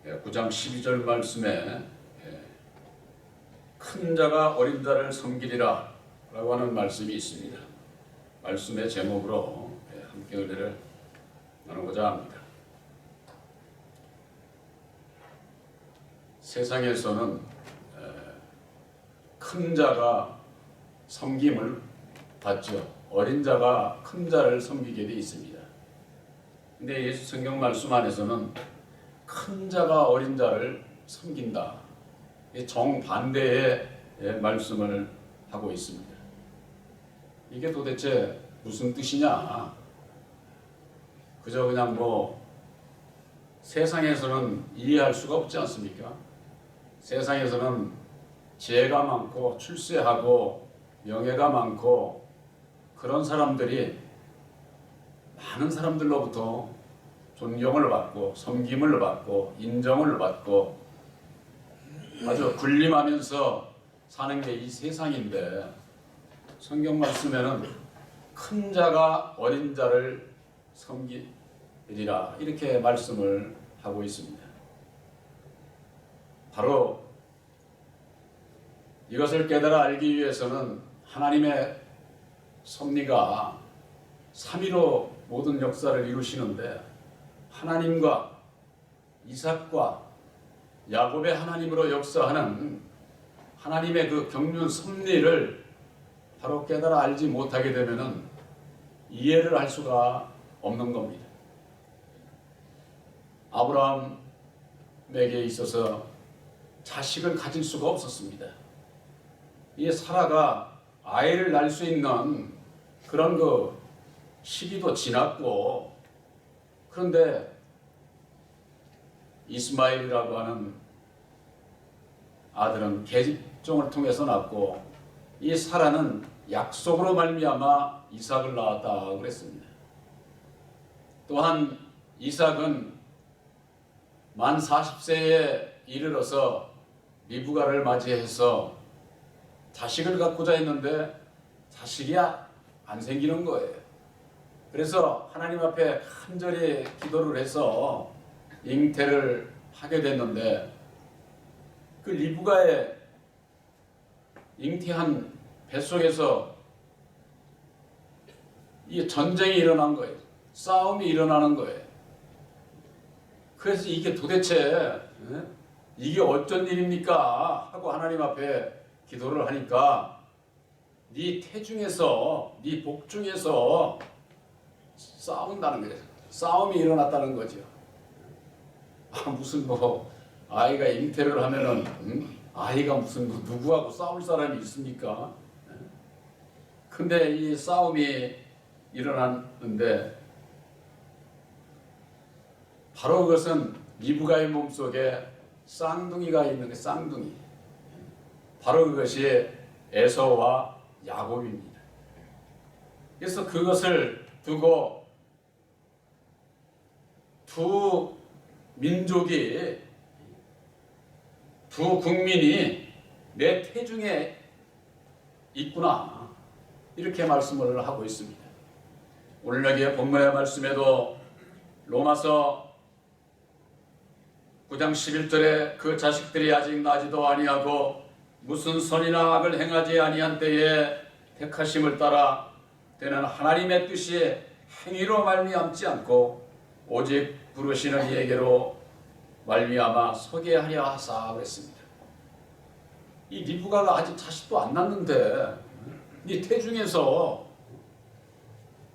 9장 12절 말씀에 큰 자가 어린 자를 섬기리라 라고 하는 말씀이 있습니다. 말씀의 제목으로 함께 은혜를 나누고자 합니다. 세상에서는 큰 자가 섬김을 받죠. 어린 자가 큰 자를 섬기게 되어 있습니다. 근데 예수 성경 말씀 안에서는 큰 자가 어린 자를 섬긴다. 정반대의 말씀을 하고 있습니다. 이게 도대체 무슨 뜻이냐? 그저 그냥 세상에서는 이해할 수가 없지 않습니까? 세상에서는 지혜가 많고 출세하고 명예가 많고 그런 사람들이 많은 사람들로부터 존경을 받고 섬김을 받고 인정을 받고 아주 군림하면서 사는 게 이 세상인데, 성경 말씀에는 큰 자가 어린 자를 섬기리라 이렇게 말씀을 하고 있습니다. 바로 이것을 깨달아 알기 위해서는 하나님의 섭리가 삼위로 모든 역사를 이루시는데, 하나님과 이삭과 야곱의 하나님으로 역사하는 하나님의 그 경륜 섭리를 바로 깨달아 알지 못하게 되면은 이해를 할 수가 없는 겁니다. 아브라함에게 있어서 자식을 가질 수가 없었습니다. 이 사라가 아이를 낳을 수 있는 그런 그 시기도 지났고, 그런데 이스마엘이라고 하는 아들은 계집종을 통해서 낳고, 이 사라는 약속으로 말미암아 이삭을 낳았다 그랬습니다. 또한 이삭은 만 40세에 이르러서 리브가를 맞이해서 자식을 갖고자 했는데 자식이 안 생기는 거예요. 그래서 하나님 앞에 간절히 기도를 해서 잉태를 하게 됐는데, 그 리브가의 잉태한 뱃속에서 이 전쟁이 일어난 거예요. 싸움이 일어나는 거예요. 그래서 이게 도대체 이게 어쩐 일입니까? 하고 하나님 앞에 기도를 하니까 네 태중에서, 네 복중에서 싸운다는 거예요. 싸움이 일어났다는 거죠. 무슨 아이가 잉태를 하면은 아이가 무슨 누구하고 싸울 사람이 있습니까? 근데 이 싸움이 일어났는데, 바로 그것은 리브가의 몸속에 쌍둥이가 있는 게 쌍둥이. 바로 그것이 에서와 야곱입니다. 그래서 그것을 두고 두 민족이, 두 국민이 내 태중에 있구나 이렇게 말씀을 하고 있습니다. 오늘 여기에 본문의 말씀에도 로마서 9장 11절에 그 자식들이 아직 나지도 아니하고 무슨 선이나 악을 행하지 아니한 때에 택하심을 따라 되는 하나님의 뜻이 행위로 말미암지 않고 오직 부르시는 이에게로 말미암아 서게 하려 하사 그랬습니다. 이 리브가가 아직 자식도 안 낳는데 이 태중에서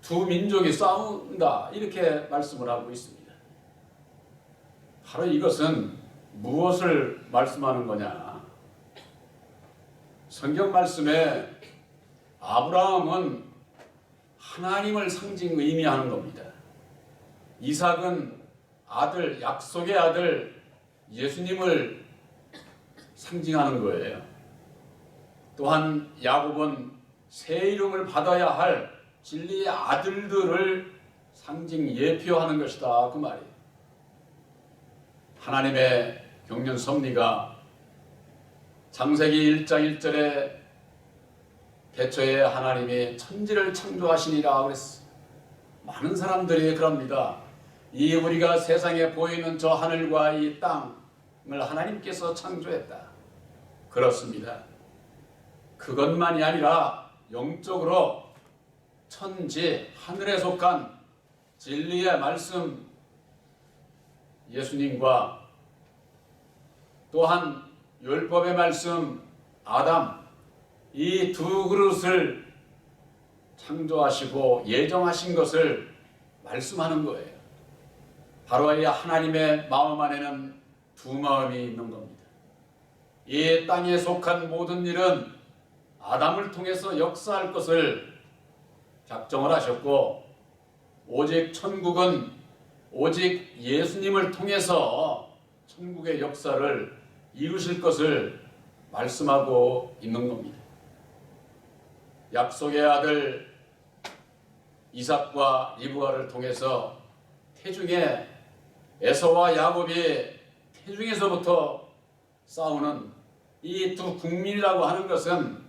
두 민족이 싸운다 이렇게 말씀을 하고 있습니다. 바로 이것은 무엇을 말씀하는 거냐? 성경 말씀에 아브라함은 하나님을 의미하는 겁니다. 이삭은 아들, 약속의 아들 예수님을 상징하는 거예요. 또한 야곱은 새 이름을 받아야 할 진리의 아들들을 예표하는 것이다 그 말이에요. 하나님의 경륜 섭리가 창세기 1장 1절에 태초에 하나님이 천지를 창조하시니라 그랬어. 많은 사람들이 그럽니다. 이 우리가 세상에 보이는 저 하늘과 이 땅, 하나님께서 창조했다. 그렇습니다. 그것만이 아니라 영적으로 천지 하늘에 속한 진리의 말씀 예수님과 또한 율법의 말씀 아담, 이 두 그릇을 창조하시고 예정하신 것을 말씀하는 거예요. 바로 이 하나님의 마음 안에는 두 마음이 있는 겁니다. 이 땅에 속한 모든 일은 아담을 통해서 역사할 것을 작정을 하셨고, 오직 천국은 오직 예수님을 통해서 천국의 역사를 이루실 것을 말씀하고 있는 겁니다. 약속의 아들 이삭과 리브가를 통해서 태중에 에서와 야곱이 태중에서부터 싸우는 이 두 국민이라고 하는 것은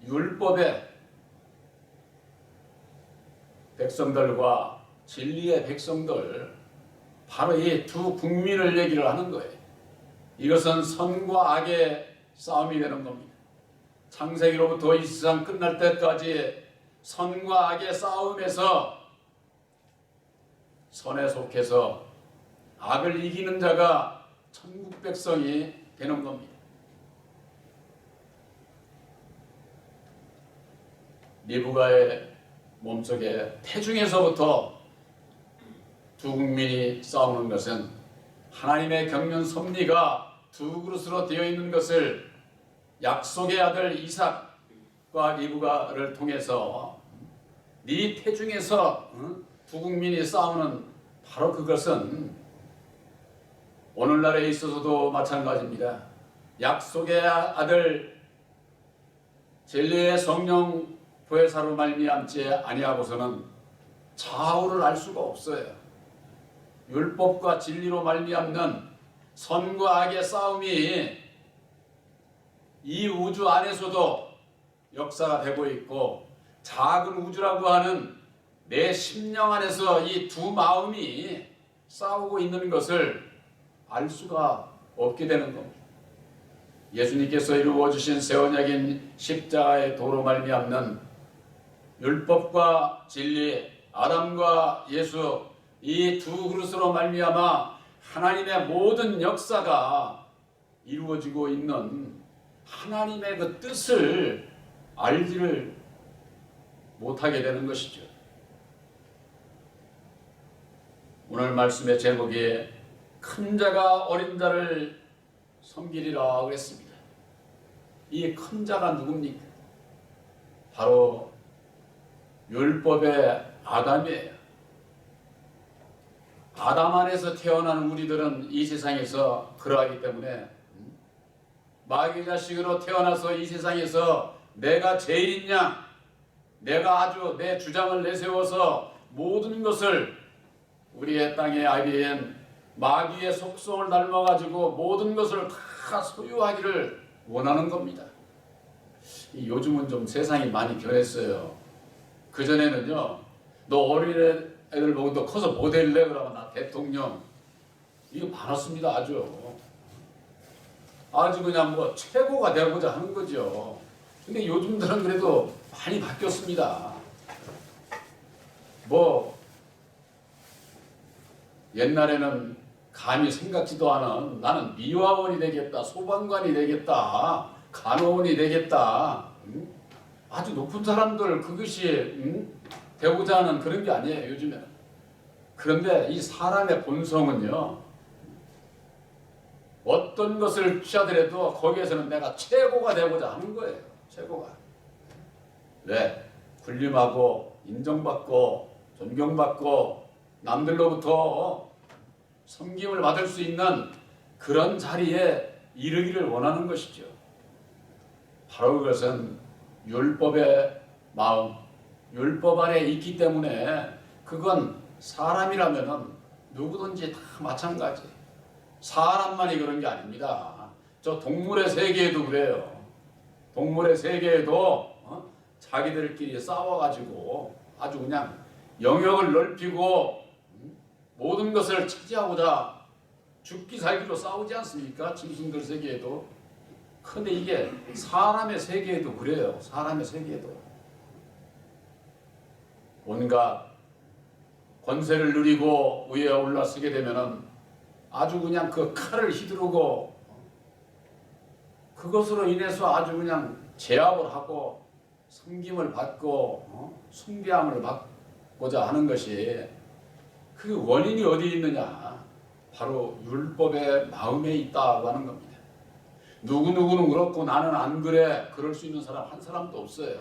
율법의 백성들과 진리의 백성들, 바로 이 두 국민을 얘기를 하는 거예요. 이것은 선과 악의 싸움이 되는 겁니다. 창세기로부터 이 세상 끝날 때까지 선과 악의 싸움에서 선에 속해서 악을 이기는 자가 천국 백성이 되는 겁니다. 리브가의 몸속에 태중에서부터 두 국민이 싸우는 것은 하나님의 경륜 섭리가 두 그릇으로 되어 있는 것을 약속의 아들 이삭과 리브가를 통해서 네 태중에서 두 국민이 싸우는 바로 그것은 오늘날에 있어서도 마찬가지입니다. 약속의 아들 진리의 성령 보혜사로 말미암지 아니하고서는 좌우를 알 수가 없어요. 율법과 진리로 말미암는 선과 악의 싸움이 이 우주 안에서도 역사가 되고 있고, 작은 우주라고 하는 내 심령 안에서 이 두 마음이 싸우고 있는 것을 알 수가 없게 되는 겁니다. 예수님께서 이루어 주신 새 언약인 십자가의 도로 말미암는 율법과 진리, 아담과 예수, 이 두 그릇으로 말미암아 하나님의 모든 역사가 이루어지고 있는 하나님의 그 뜻을 알지를 못하게 되는 것이죠. 오늘 말씀의 제목이 큰 자가 어린 자를 섬기리라 그랬습니다. 이 큰 자가 누굽니까? 바로 율법의 아담이에요. 아담 안에서 태어난 우리들은 이 세상에서 그러하기 때문에 마귀 자식으로 태어나서 이 세상에서 내가 제일이냐, 내가 아주 내 주장을 내세워서 모든 것을 우리의 땅의 아비엔 마귀의 속성을 닮아가지고 모든 것을 다 소유하기를 원하는 겁니다. 요즘은 좀 세상이 많이 변했어요. 그전에는요, 너 어린애들 보고 너 커서 뭐 될래? 그러면 나 대통령. 이거 많았습니다. 아주 그냥 뭐 최고가 되고자 하는 거죠. 근데 요즘들은 그래도 많이 바뀌었습니다. 뭐 옛날에는 감히 생각지도 않은 나는 미화원이 되겠다, 소방관이 되겠다, 간호원이 되겠다, 아주 높은 사람들 그것이 되고자 하는 그런 게 아니에요, 요즘에는. 그런데 이 사람의 본성은요, 어떤 것을 취하더라도 거기에서는 내가 최고가 되고자 하는 거예요. 최고가. 왜? 군림하고 인정받고 존경받고 남들로부터 섬김을 받을 수 있는 그런 자리에 이르기를 원하는 것이죠. 바로 그것은 율법의 마음, 율법 안에 있기 때문에 그건 사람이라면은 누구든지 다 마찬가지. 사람만이 그런 게 아닙니다. 저 동물의 세계에도 그래요. 동물의 세계에도 자기들끼리 싸워가지고 아주 그냥 영역을 넓히고 모든 것을 차지하고자 죽기 살기로 싸우지 않습니까? 짐승들 세계에도. 근데 이게 사람의 세계에도 그래요. 사람의 세계에도. 온갖 권세를 누리고 위에 올라서게 되면은 아주 그냥 그 칼을 휘두르고 그것으로 인해서 아주 그냥 제압을 하고 섬김을 받고 숭배함을 받고자 하는 것이 그 원인이 어디 있느냐? 바로 율법의 마음에 있다고 하는 겁니다. 누구누구는 그렇고 나는 안 그래. 그럴 수 있는 사람 한 사람도 없어요.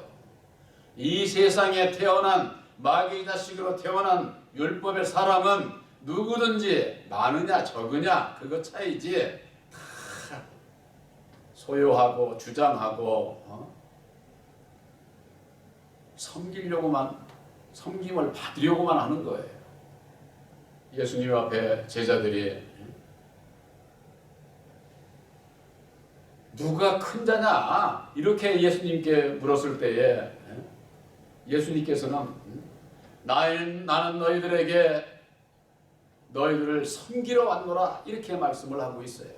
이 세상에 태어난 마귀의 자식으로 태어난 율법의 사람은 누구든지 많으냐 적으냐 그것 차이지 다 소유하고 주장하고 섬기려고만 섬김을 받으려고만 하는 거예요. 예수님 앞에 제자들이 누가 큰 자냐 이렇게 예수님께 물었을 때에 예수님께서는 나는 너희들에게 너희들을 섬기러 왔노라 이렇게 말씀을 하고 있어요.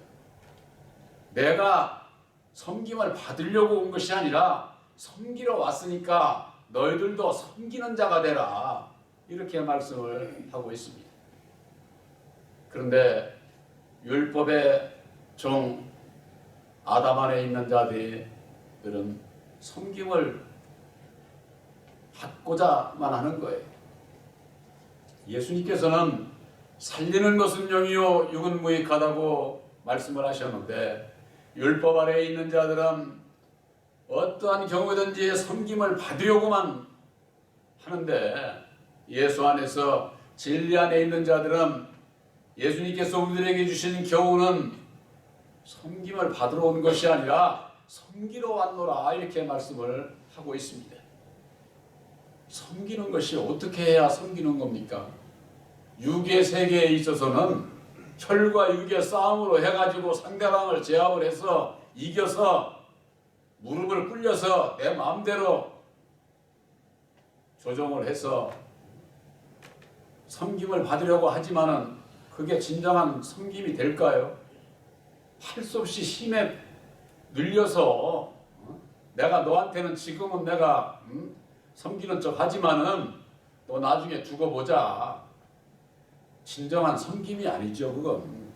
내가 섬김을 받으려고 온 것이 아니라 섬기러 왔으니까 너희들도 섬기는 자가 되라 이렇게 말씀을 하고 있습니다. 그런데 율법의 종 아담 안에 있는 자들은 섬김을 받고자만 하는 거예요. 예수님께서는 살리는 것은 영이요 육은 무익하다고 말씀을 하셨는데 율법 아래에 있는 자들은 어떠한 경우든지 섬김을 받으려고만 하는데 예수 안에서 진리 안에 있는 자들은 예수님께서 우리들에게 주신 교훈은 섬김을 받으러 온 것이 아니라 섬기러 왔노라 이렇게 말씀을 하고 있습니다. 섬기는 것이 어떻게 해야 섬기는 겁니까? 육의 세계에 있어서는 혈과 육의 싸움으로 해가지고 상대방을 제압을 해서 이겨서 무릎을 꿇려서 내 마음대로 조정을 해서 섬김을 받으려고 하지만은 그게 진정한 섬김이 될까요? 할 수 없이 힘에 눌려서 내가 너한테는 지금은 내가 섬기는 척 하지만은 또 나중에 두고 보자. 진정한 섬김이 아니죠, 그건.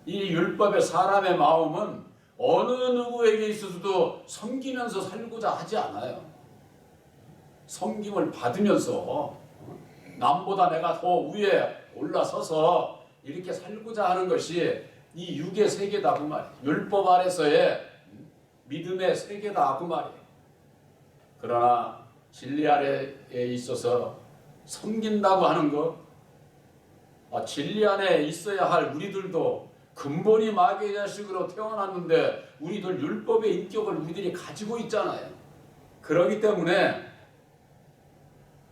이 율법의 사람의 마음은 어느 누구에게 있어서도 섬기면서 살고자 하지 않아요. 섬김을 받으면서 남보다 내가 더 위에 올라서서 이렇게 살고자 하는 것이 이 육의 세계다 그 말이에요. 율법 아래서의 믿음의 세계다 그 말이에요. 그러나 진리 아래에 있어서 섬긴다고 하는 것, 진리 안에 있어야 할 우리들도 근본이 마귀의 자식으로 태어났는데 우리들 율법의 인격을 우리들이 가지고 있잖아요. 그렇기 때문에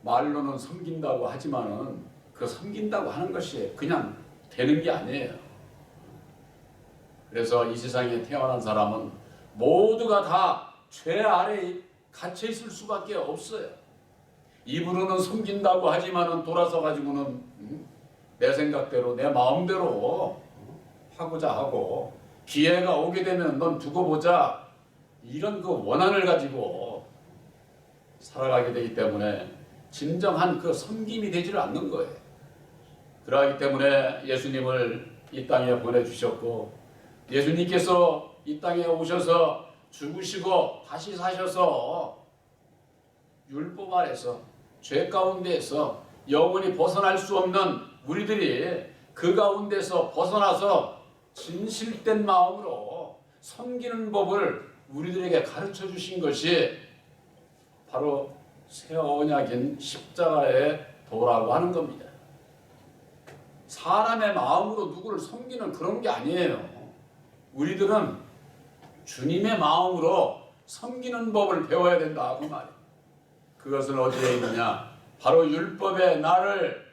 말로는 섬긴다고 하지만은 그 섬긴다고 하는 것이 그냥 되는 게 아니에요. 그래서 이 세상에 태어난 사람은 모두가 다 죄 아래에 갇혀 있을 수밖에 없어요. 입으로는 섬긴다고 하지만은 돌아서 가지고는 내 생각대로 내 마음대로 하고자 하고 기회가 오게 되면 넌 두고 보자 이런 그 원한을 가지고 살아가게 되기 때문에 진정한 그 섬김이 되지를 않는 거예요. 그러기 때문에 예수님을 이 땅에 보내주셨고 예수님께서 이 땅에 오셔서 죽으시고 다시 사셔서 율법 아래서 죄 가운데에서 영원히 벗어날 수 없는 우리들이 그 가운데서 벗어나서 진실된 마음으로 섬기는 법을 우리들에게 가르쳐 주신 것이 바로 새 언약인 십자가의 도라고 하는 겁니다. 사람의 마음으로 누구를 섬기는 그런 게 아니에요. 우리들은 주님의 마음으로 섬기는 법을 배워야 된다 그 말이에요. 그것은 어디에 있느냐? 바로 율법의 나를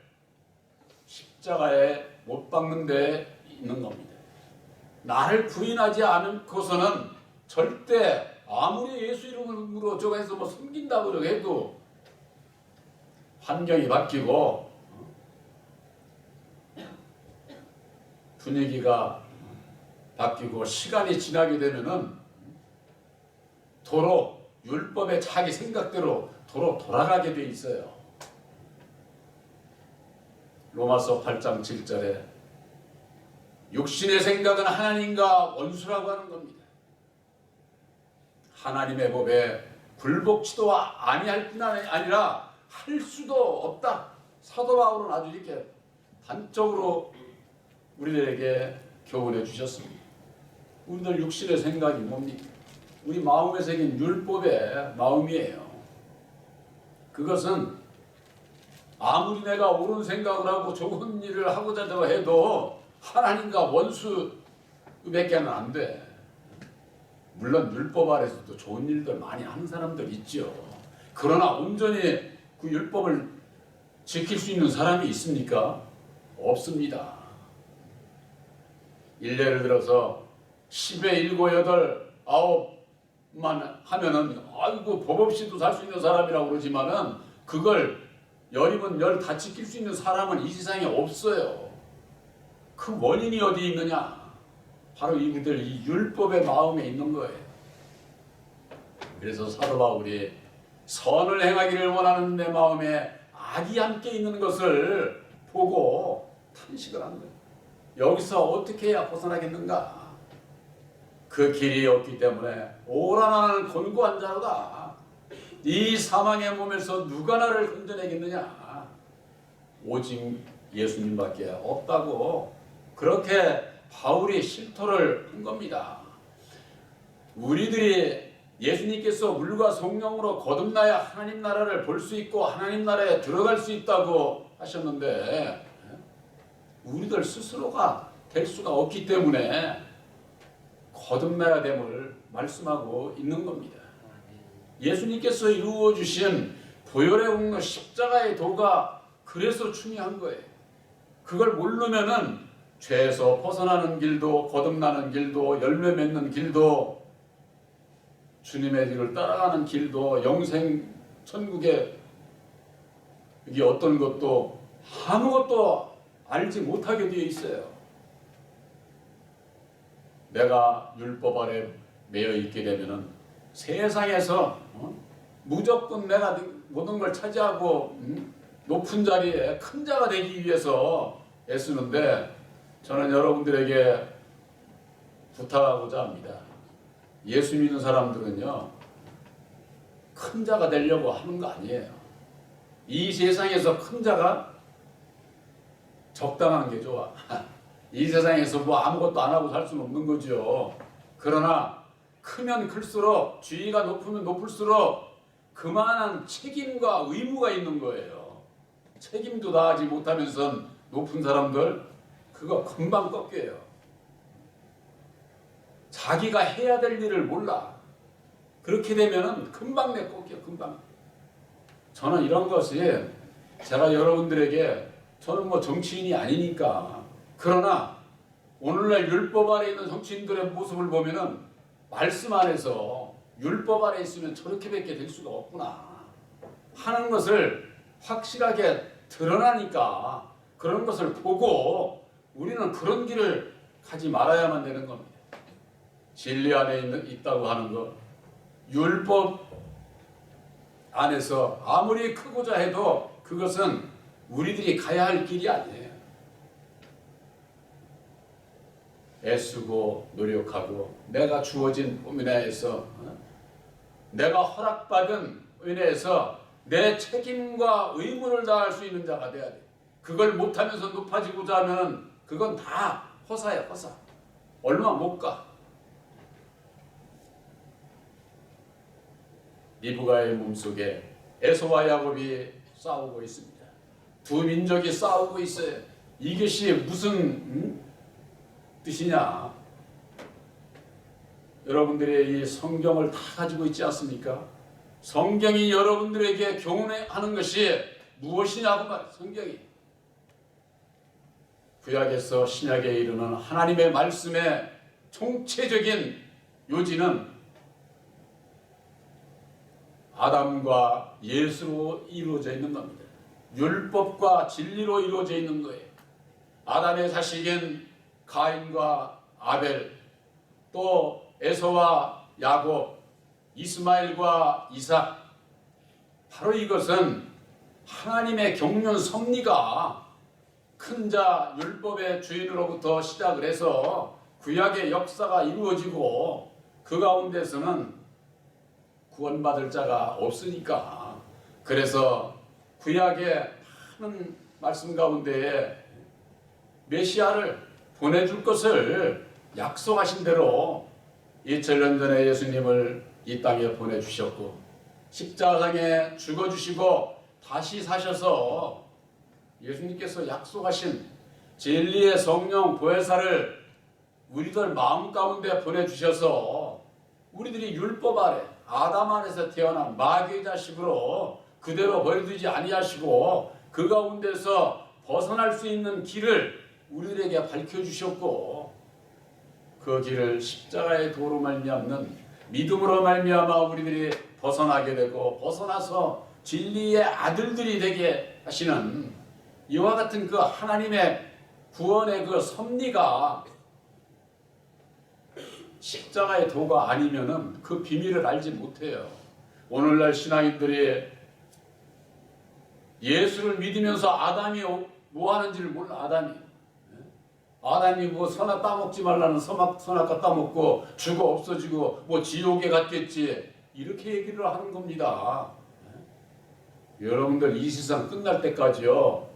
십자가에 못 박는 데 있는 겁니다. 나를 부인하지 않고서는 절대 아무리 예수 이름으로 저거 해서 뭐 섬긴다고 해도 환경이 바뀌고 분위기가 바뀌고 시간이 지나게 되면은 도로 율법의 자기 생각대로 도로 돌아가게 돼 있어요. 로마서 8장 7절에 육신의 생각은 하나님과 원수라고 하는 겁니다. 하나님의 법에 굴복치도 아니할 뿐 아니라 할 수도 없다. 사도 바울은 아주 이렇게 단적으로 우리들에게 교훈해 주셨습니다. 우리들 육신의 생각이 뭡니까? 우리 마음에 새긴 율법의 마음이에요. 그것은 아무리 내가 옳은 생각을 하고 좋은 일을 하고자 해도 하나님과 원수밖에 안 돼. 물론 율법 아래서도 좋은 일들 많이 하는 사람들 있죠. 그러나 온전히 그 율법을 지킬 수 있는 사람이 있습니까? 없습니다. 일례를 들어서 10에 7, 8, 9만 하면은 아이고 법 없이도 살 수 있는 사람이라고 그러지만은 그걸 10이면 10 다 지킬 수 있는 사람은 이 세상에 없어요. 그 원인이 어디 있느냐? 바로 이분들 이 율법의 마음에 있는 거예요. 그래서 사도 바울이 선을 행하기를 원하는 내 마음에 악이 함께 있는 것을 보고 탄식을 한 거예요. 여기서 어떻게 해야 벗어나겠는가? 그 길이 없기 때문에 오라나는 곤고한 자로다. 이 사망의 몸에서 누가 나를 건져내겠느냐? 오직 예수님밖에 없다고 그렇게 바울이 실토를 한 겁니다. 우리들이 예수님께서 물과 성령으로 거듭나야 하나님 나라를 볼 수 있고 하나님 나라에 들어갈 수 있다고 하셨는데 우리들 스스로가 될 수가 없기 때문에 거듭나야 됨을 말씀하고 있는 겁니다. 예수님께서 이루어 주신 보혈의 공로 십자가의 도가 그래서 중요한 거예요. 그걸 모르면은 죄에서 벗어나는 길도 거듭나는 길도 열매 맺는 길도 주님의 길을 따라가는 길도 영생 천국의 이게 어떤 것도 아무것도 알지 못하게 되어 있어요. 내가 율법 아래 매여 있게 되면은 세상에서 무조건 내가 모든 걸 차지하고 높은 자리에 큰 자가 되기 위해서 애쓰는데 저는 여러분들에게 부탁하고자 합니다. 예수 믿는 사람들은요 큰 자가 되려고 하는 거 아니에요. 이 세상에서 큰 자가 적당한 게 좋아. 이 세상에서 뭐 아무것도 안 하고 살 수는 없는 거죠. 그러나 크면 클수록 지위가 높으면 높을수록 그만한 책임과 의무가 있는 거예요. 책임도 다하지 못하면서 높은 사람들 그거 금방 꺾여요. 자기가 해야 될 일을 몰라. 그렇게 되면은 금방 꺾여 금방. 저는 이런 것이 제가 여러분들에게 저는 뭐 정치인이 아니니까 그러나 오늘날 율법 아래 있는 정치인들의 모습을 보면은 말씀 안에서 율법 아래 있으면 저렇게밖에 될 수가 없구나 하는 것을 확실하게 드러나니까 그런 것을 보고 우리는 그런 길을 가지 말아야만 되는 겁니다. 진리 안에 있다고 하는 것, 율법 안에서 아무리 크고자 해도 그것은 우리들이 가야 할 길이 아니에요. 애쓰고 노력하고 내가 주어진 은혜에서 내가 허락받은 은혜에서 내 책임과 의무를 다할 수 있는 자가 돼야 돼. 그걸 못하면서 높아지고자 하면 그건 다 허사야 허사. 얼마 못 가. 리브가의 몸속에 에서와 야곱이 싸우고 있습니다. 두 민족이 싸우고 있어요. 이것이 무슨 뜻이냐? 여러분들의 이 성경을 다 가지고 있지 않습니까? 성경이 여러분들에게 교훈하는 것이 무엇이냐고 말해요. 성경이 구약에서 신약에 이르는 하나님의 말씀의 총체적인 요지는 아담과 예수로 이루어져 있는 겁니다. 율법과 진리로 이루어져 있는 거예요. 아담의 자식인 가인과 아벨, 또 에서와 야곱, 이스마엘과 이삭, 바로 이것은 하나님의 경륜 섭리가 큰 자 율법의 주인으로부터 시작을 해서 구약의 역사가 이루어지고 그 가운데서는 구원받을 자가 없으니까, 그래서 구약의 많은 말씀 가운데에 메시아를 보내줄 것을 약속하신 대로 2000년 전에 예수님을 이 땅에 보내주셨고 십자가상에 죽어주시고 다시 사셔서 예수님께서 약속하신 진리의 성령 보혜사를 우리들 마음 가운데 보내주셔서 우리들이 율법 아래 아담 안에서 태어난 마귀의 자식으로 그대로 버려두지 아니하시고 그 가운데서 벗어날 수 있는 길을 우리들에게 밝혀주셨고, 그 길을 십자가의 도로 말미암는 믿음으로 말미암아 우리들이 벗어나게 되고 벗어나서 진리의 아들들이 되게 하시는 이와 같은 그 하나님의 구원의 그 섭리가 십자가의 도가 아니면은 그 비밀을 알지 못해요. 오늘날 신앙인들이 예수를 믿으면서 아담이 뭐 하는지를 몰라. 아담이 뭐 선악 따먹지 말라는 선악과 따먹고 죽어 없어지고 뭐 지옥에 갔겠지, 이렇게 얘기를 하는 겁니다. 여러분들 이 세상 끝날 때까지요,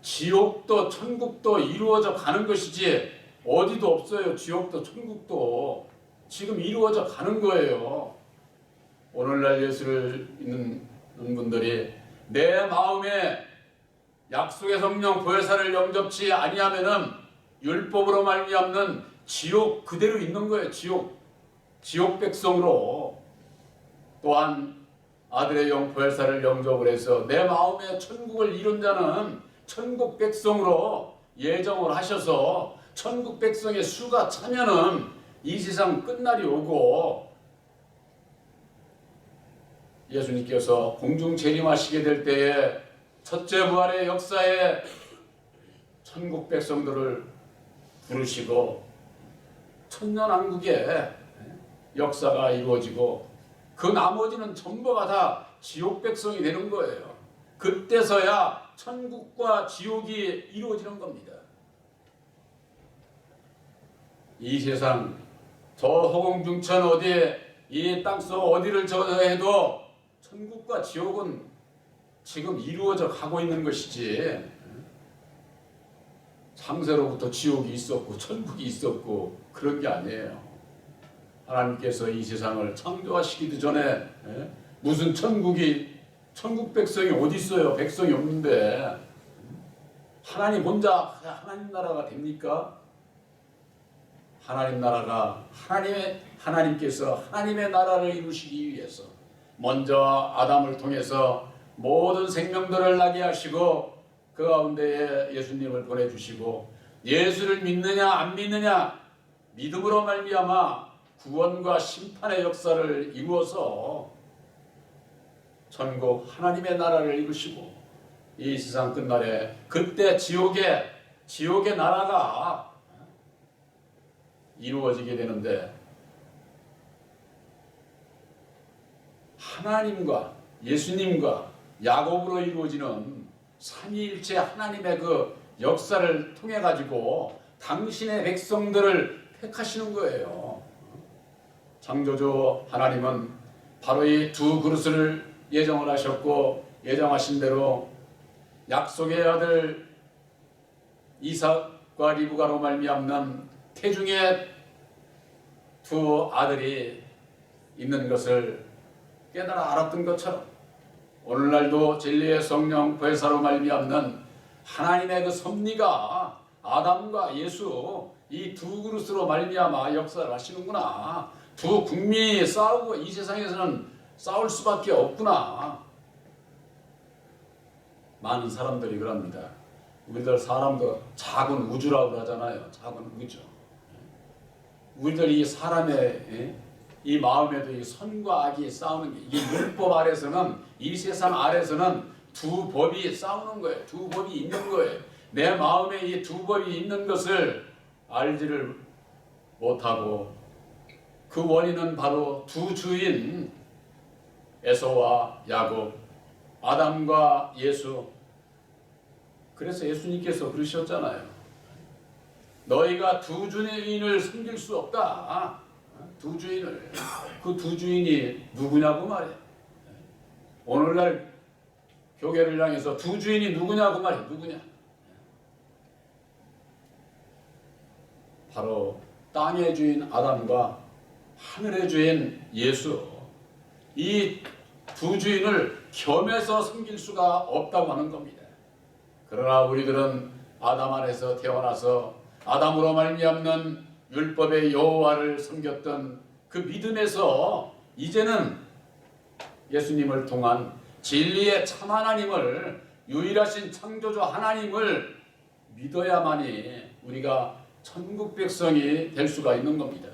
지옥도 천국도 이루어져 가는 것이지 어디도 없어요. 지옥도 천국도 지금 이루어져 가는 거예요. 오늘날 예수를 믿는 분들이 내 마음에 약속의 성령 보혜사를 영접치 아니하면은 율법으로 말미암는 지옥 그대로 있는 거예요. 지옥 백성으로. 또한 아들의 영 보혜사를 영접을 해서 내 마음에 천국을 이룬 자는 천국 백성으로 예정을 하셔서 천국 백성의 수가 차면은 이 세상 끝날이 오고 예수님께서 공중 재림하시게 될 때에 첫째 부활의 역사에 천국 백성들을 부르시고 천년왕국의 역사가 이루어지고 그 나머지는 전부가 다 지옥 백성이 되는 거예요. 그때서야 천국과 지옥이 이루어지는 겁니다. 이 세상 저 허공중천 어디에 이 땅속 어디를 저해도 천국과 지옥은 지금 이루어져 가고 있는 것이지, 창세로부터 지옥이 있었고 천국이 있었고 그런 게 아니에요. 하나님께서 이 세상을 창조하시기도 전에 무슨 천국 백성이 어디 있어요? 백성이 없는데 하나님 혼자 하나님 나라가 됩니까? 하나님 나라가 하나님께서 하나님의 나라를 이루시기 위해서 먼저 아담을 통해서 모든 생명들을 나게 하시고 그 가운데에 예수님을 보내주시고 예수를 믿느냐 안 믿느냐 믿음으로 말미암아 구원과 심판의 역사를 이루어서 천국 하나님의 나라를 이루시고 이 세상 끝날에 그때 지옥의 나라가 이루어지게 되는데, 하나님과 예수님과 야곱으로 이루어지는 삼위일체 하나님의 그 역사를 통해 가지고 당신의 백성들을 택하시는 거예요. 창조주 하나님은 바로 이 두 그릇을 예정을 하셨고 예정하신 대로 약속의 아들 이삭과 리브가로 말미암는 태중의 두 아들이 있는 것을 깨달아 알았던 것처럼 오늘날도 진리의 성령 보혜사로 말미암는 하나님의 그 섭리가 아담과 예수 이 두 그릇으로 말미암아 역사를 하시는구나. 두 국민이 싸우고 이 세상에서는 싸울 수밖에 없구나. 많은 사람들이 그럽니다. 우리들 사람도 작은 우주라고 하잖아요. 작은 우주. 우리들 이 사람의 이 마음에도 이 선과 악이 싸우는 게, 이 율법 아래서는 이 세상 아래서는 두 법이 싸우는 거예요. 두 법이 있는 거예요. 내 마음에 이 두 법이 있는 것을 알지를 못하고 그 원인은 바로 두 주인 에서와 야곱, 아담과 예수. 그래서 예수님께서 그러셨잖아요. 너희가 두 주인을 섬길 수 없다. 두 주인을. 그 두 주인이 누구냐고 말해. 오늘날 교회를 향해서 두 주인이 누구냐고 말해. 누구냐? 바로 땅의 주인 아담과 하늘의 주인 예수. 이 두 주인을 겸해서 섬길 수가 없다고 하는 겁니다. 그러나 우리들은 아담 안에서 태어나서 아담으로 말미암는 율법의 여호와를 섬겼던 그 믿음에서 이제는 예수님을 통한 진리의 참 하나님을, 유일하신 창조주 하나님을 믿어야만이 우리가 천국 백성이 될 수가 있는 겁니다.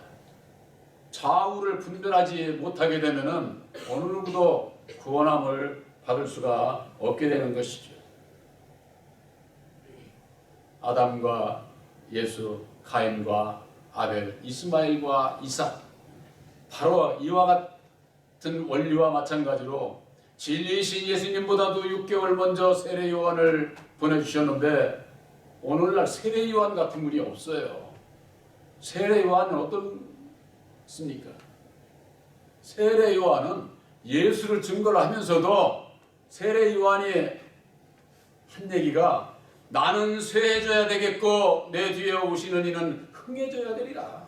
좌우를 분별하지 못하게 되면은 어느 누구도 구원함을 받을 수가 없게 되는 것이죠. 아담과 예수, 가인과 아벨, 이스마엘과 이삭, 바로 이와 같은 원리와 마찬가지로 진리이신 예수님보다도 6개월 먼저 세례 요한을 보내주셨는데 오늘날 세례 요한 같은 분이 없어요. 세례 요한은 어떻습니까? 세례 요한은 예수를 증거를 하면서도 세례 요한이 한 얘기가 나는 쇠해져야 되겠고 내 뒤에 오시는 이는 흥해져야 되리라.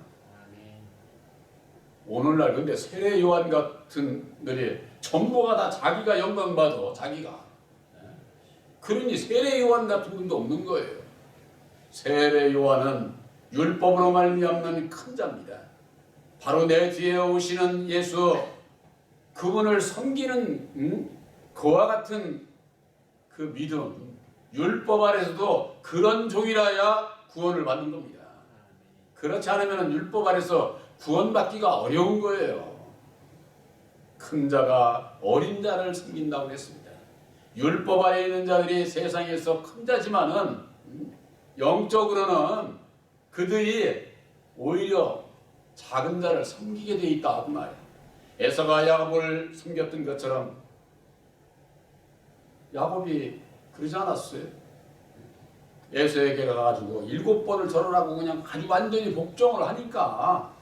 오늘날 근데 세례 요한 같은 들이 전부가 다 자기가 영광받아. 자기가. 그러니 세례 요한 같은 분도 없는 거예요. 세례 요한은 율법으로 말미암는 큰 자입니다. 바로 내 뒤에 오시는 예수, 그분을 섬기는 그와 같은 그 믿음, 율법 아래서도 그런 종이라야 구원을 받는 겁니다. 그렇지 않으면 율법 아래서 구원받기가 어려운 거예요. 큰 자가 어린 자를 섬긴다고 했습니다. 율법 아래 있는 자들이 세상에서 큰 자지만은 영적으로는 그들이 오히려 작은 자를 섬기게 돼 있다 그 말이에요. 에서가 야곱을 섬겼던 것처럼 야곱이 그러지 않았어요? 에서에게 가가지고 7번을 절하라고 그냥 아주 완전히 복종을 하니까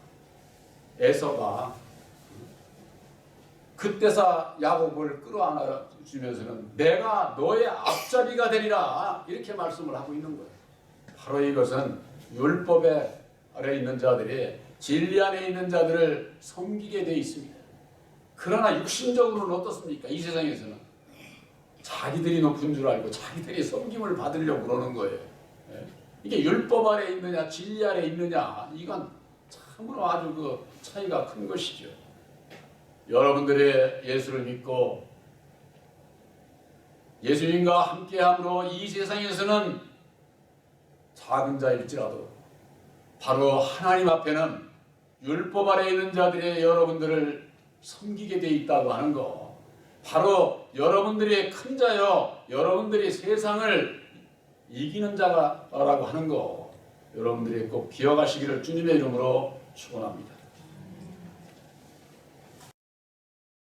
에서가 그때서 야곱을 끌어안아 주면서는 내가 너의 앞잡이가 되리라 이렇게 말씀을 하고 있는 거예요. 바로 이것은 율법에 아래 있는 자들이 진리 안에 있는 자들을 섬기게 되어 있습니다. 그러나 육신적으로는 어떻습니까? 이 세상에서는 자기들이 높은 줄 알고 자기들이 섬김을 받으려고 그러는 거예요. 이게 율법 아래 있느냐 진리 아래 있느냐 이건 참으로 아주 그 차이가 큰 것이죠. 여러분들이 예수를 믿고 예수님과 함께함으로 이 세상에서는 작은 자일지라도 바로 하나님 앞에는 율법 아래 있는 자들의 여러분들을 섬기게 돼 있다고 하는 거, 바로 여러분들이 큰 자요, 여러분들이 세상을 이기는 자라고 하는 거, 여러분들이 꼭 기억하시기를 주님의 이름으로 축원합니다.